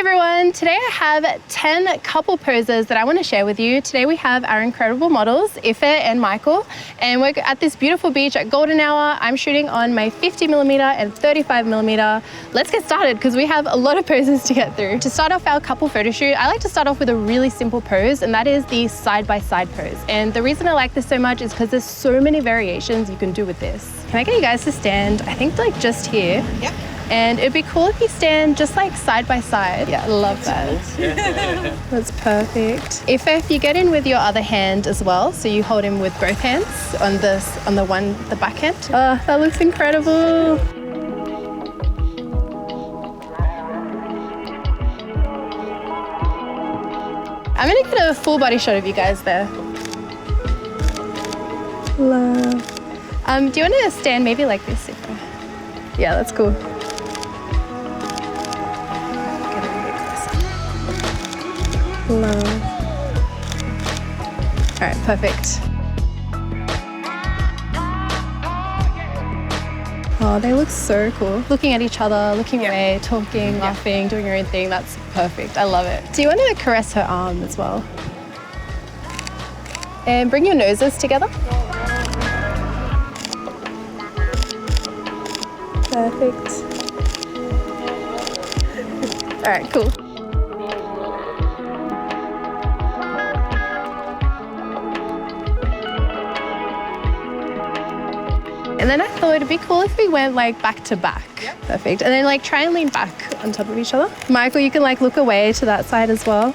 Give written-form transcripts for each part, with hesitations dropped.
everyone, today I have 10 couple poses that I want to share with you. Today we have our incredible models, Ife and Michael, and we're at this beautiful beach at Golden Hour. I'm shooting on my 50mm and 35mm. Let's get started because we have a lot of poses to get through. To start off our couple photo shoot, I like to start off with a really simple pose, and that is the side-by-side pose. And the reason I like this so much is because there's so many variations you can do with this. Can I get you guys to stand, I think like just here? Yep. And it'd be cool if you stand just like side by side. Yeah, I love that. That's perfect. If you get in with your other hand as well, so you hold him with both hands on the back hand. Oh, that looks incredible. I'm gonna get a full body shot of you guys there. Love. Do you want to stand maybe like this? Yeah, that's cool. Love. All right, perfect. Oh, they look so cool. Looking at each other, looking away, talking, laughing, doing your own thing. That's perfect. I love it. Do you want to caress her arm as well? And bring your noses together. Perfect. All right, cool. And then I thought it'd be cool if we went like back to back. Yep. Perfect. And then like try and lean back on top of each other. Michael, you can like look away to that side as well.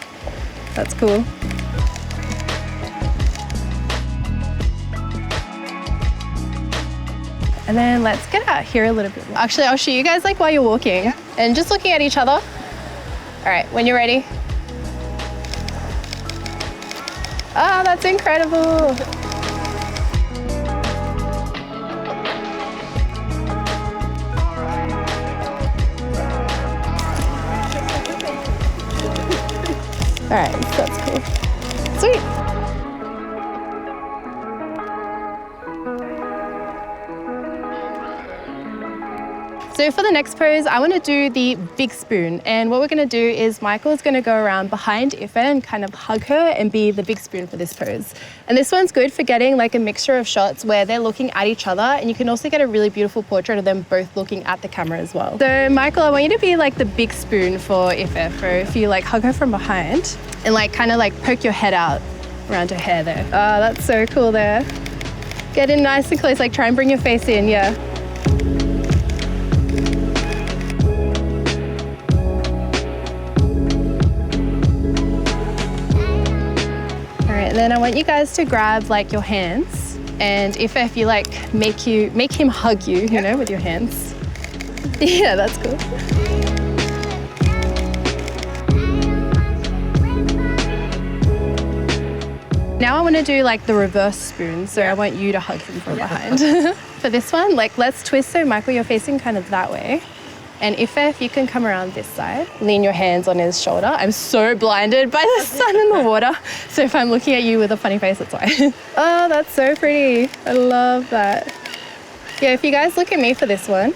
That's cool. And then let's get out here a little bit more. Actually, I'll show you guys like while you're walking and just looking at each other. All right, when you're ready. Ah, that's incredible. All right, that's cool. Sweet. So for the next pose, I want to do the big spoon. And what we're going to do is Michael's going to go around behind Ife and kind of hug her and be the big spoon for this pose. And this one's good for getting like a mixture of shots where they're looking at each other, and you can also get a really beautiful portrait of them both looking at the camera as well. So Michael, I want you to be like the big spoon for Ife, for if you like hug her from behind and like kind of like poke your head out around her hair there. Oh, that's so cool there. Get in nice and close, like try and bring your face in, yeah. And then I want you guys to grab like your hands, and if you like make him hug you, you know, with your hands. Yeah, that's cool. Now I want to do like the reverse spoon, so I want you to hug him from behind. For this one, like let's twist so Michael, you're facing kind of that way. And if you can come around this side, lean your hands on his shoulder. I'm so blinded by the sun and the water. So if I'm looking at you with a funny face, that's why. Oh, that's so pretty. I love that. Yeah, if you guys look at me for this one.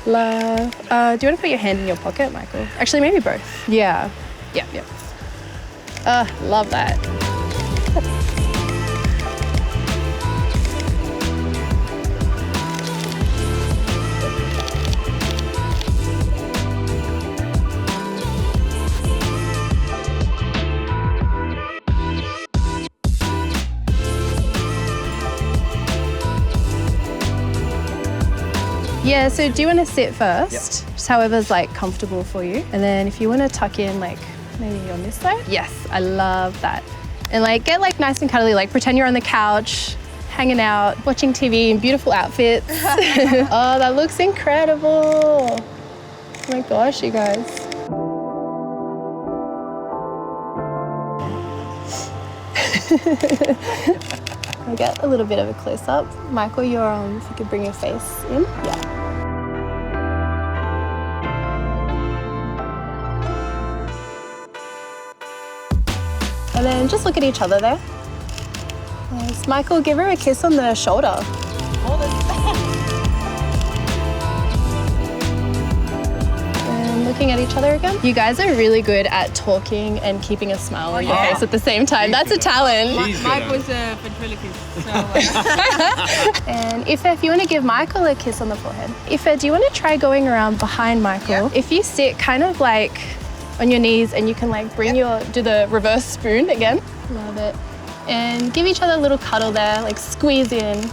Love. Do you want to put your hand in your pocket, Michael? Actually, maybe both. Yeah. Yep. Love that. Yeah, so do you want to sit first? Yep. Just however's like comfortable for you. And then if you want to tuck in like maybe on this side. Yes, I love that. And like get like nice and cuddly, like pretend you're on the couch, hanging out, watching TV in beautiful outfits. Oh, that looks incredible. Oh my gosh, you guys. I'll get a little bit of a close-up. Michael, your if you could bring your face in. Yeah. And then just look at each other there. Yes. Michael, give her a kiss on the shoulder. Hold it. And look looking at each other again. You guys are really good at talking and keeping a smile on your face at the same time. That's a talent. Mike was a ventriloquist. So, And if you want to give Michael a kiss on the forehead. Ife, do you want to try going around behind Michael? Yeah. If you sit kind of like on your knees and you can like bring do the reverse spoon again. Love it. And give each other a little cuddle there, like squeeze in.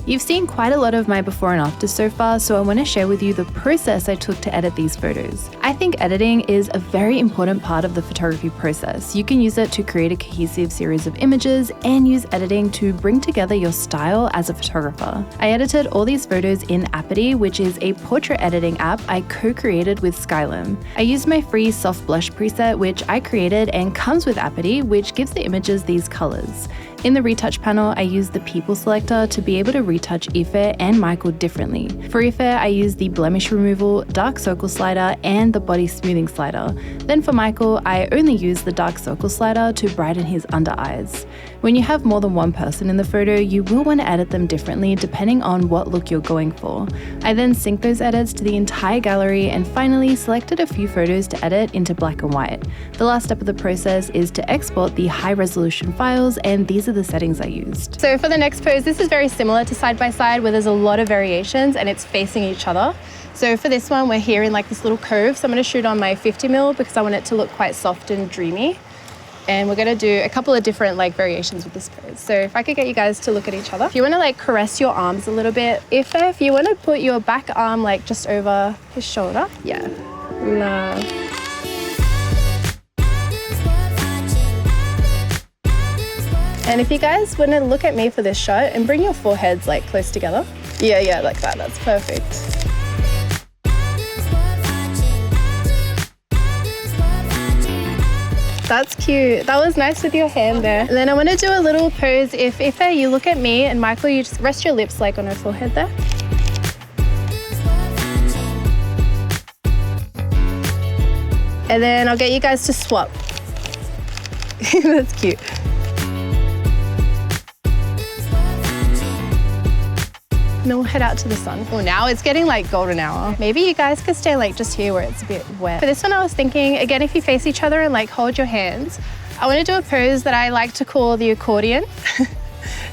You've seen quite a lot of my before and after so far, so I want to share with you the process I took to edit these photos. I think editing is a very important part of the photography process. You can use it to create a cohesive series of images and use editing to bring together your style as a photographer. I edited all these photos in Apity, which is a portrait editing app I co-created with Skylum. I used my free soft blush preset, which I created and comes with Apity, which gives the images these colors. In the retouch panel, I used the people selector to be able to retouch Ife and Michael differently. For Ife, I used the blemish removal, dark circle slider, and the body smoothing slider. Then for Michael, I only used the dark circle slider to brighten his under eyes. When you have more than one person in the photo, you will want to edit them differently depending on what look you're going for. I then synced those edits to the entire gallery and finally selected a few photos to edit into black and white. The last step of the process is to export the high resolution files, and these are the settings I used. So for the next pose, this is very similar to side by side where there's a lot of variations and it's facing each other. So for this one, we're here in like this little cove. So I'm going to shoot on my 50mm because I want it to look quite soft and dreamy. And we're going to do a couple of different like variations with this pose. So if I could get you guys to look at each other. If you want to like caress your arms a little bit. If you want to put your back arm like just over his shoulder. Yeah. Love. And if you guys want to look at me for this shot and bring your foreheads like close together. Yeah, like that. That's perfect. That's cute. That was nice with your hand there. And then I want to do a little pose. If you look at me and Michael, you just rest your lips like on her forehead there. And then I'll get you guys to swap. That's cute. And then we'll head out to the sun. Well, now it's getting like golden hour. Maybe you guys could stay like just here where it's a bit wet. For this one, I was thinking, again, if you face each other and like hold your hands, I want to do a pose that I like to call the accordion.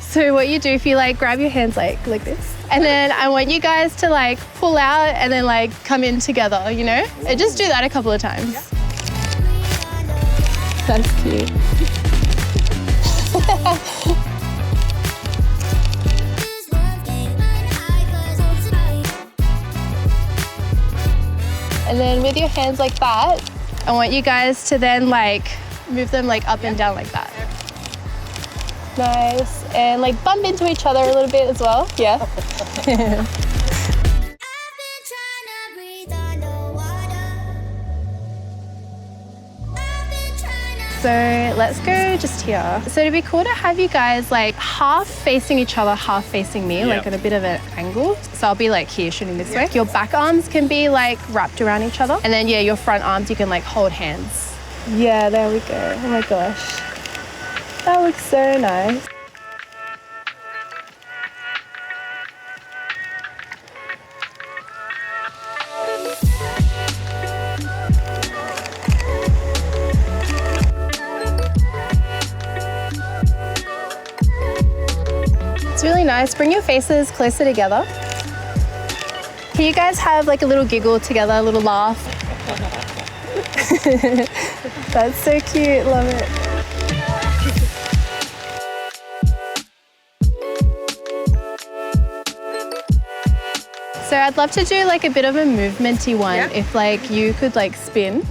So what you do, if you like grab your hands like this, and then I want you guys to like pull out and then like come in together, you know? And just do that a couple of times. Yeah. That's cute. And then with your hands like that, I want you guys to then like move them like up and down like that. Nice. And like bump into each other a little bit as well. Yeah. So let's go just here. So it'd be cool to have you guys like half facing each other, half facing me, like at a bit of an angle. So I'll be like here shooting this way. Your back arms can be like wrapped around each other. And then yeah, your front arms, you can like hold hands. Yeah, there we go. Oh my gosh. That looks so nice. It's really nice. Bring your faces closer together. Can you guys have like a little giggle together, a little laugh? That's so cute, love it. So I'd love to do like a bit of a movementy one. If like you could like spin.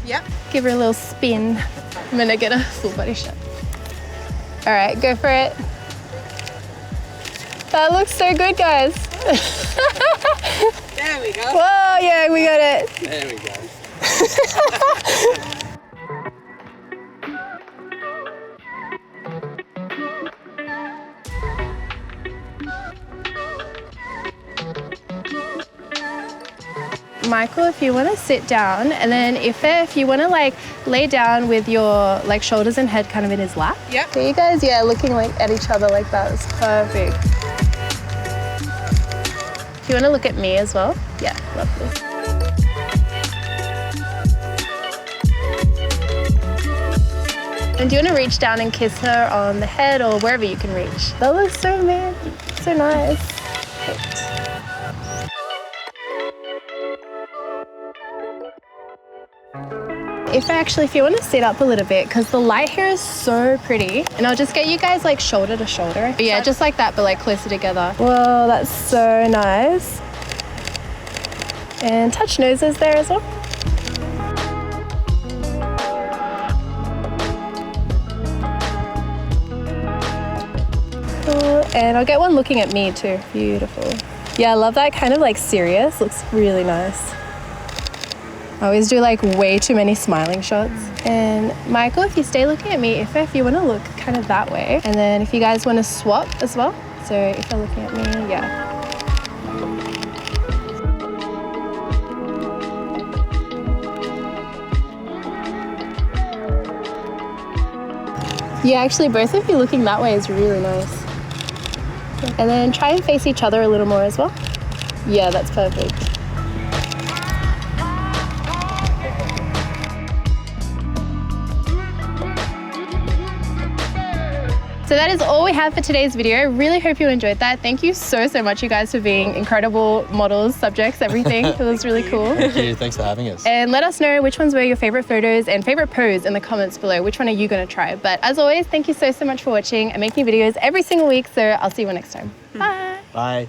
Give her a little spin. I'm gonna get a full body shot. All right, go for it. That looks so good, guys. There we go. Whoa, yeah, we got it. There we go. Michael, if you want to sit down, and then if you want to like lay down with your like shoulders and head kind of in his lap. So you guys, looking like at each other like that is perfect. If you want to look at me as well. Yeah, lovely. And do you want to reach down and kiss her on the head or wherever you can reach? That looks so so nice. Perfect. If you want to sit up a little bit, because the light here is so pretty, and I'll just get you guys like shoulder to shoulder. But yeah, just like that, but like closer together. Whoa, that's so nice. And touch noses there as well. Cool. And I'll get one looking at me too. Beautiful. Yeah, I love that kind of like serious. Looks really nice. I always do like way too many smiling shots. And Michael, if you stay looking at me, if you want to look kind of that way. And then if you guys want to swap as well. So if you're looking at me, yeah. Yeah, actually both of you looking that way is really nice. And then try and face each other a little more as well. Yeah, that's perfect. So that is all we have for today's video. I really hope you enjoyed that. Thank you so much, you guys, for being incredible models, subjects, everything. It was really cool. Thank you. Thanks for having us. And let us know which ones were your favorite photos and favorite pose in the comments below. Which one are you going to try? But as always, thank you so much for watching. I'm making videos every single week, so I'll see you all next time. Bye. Bye.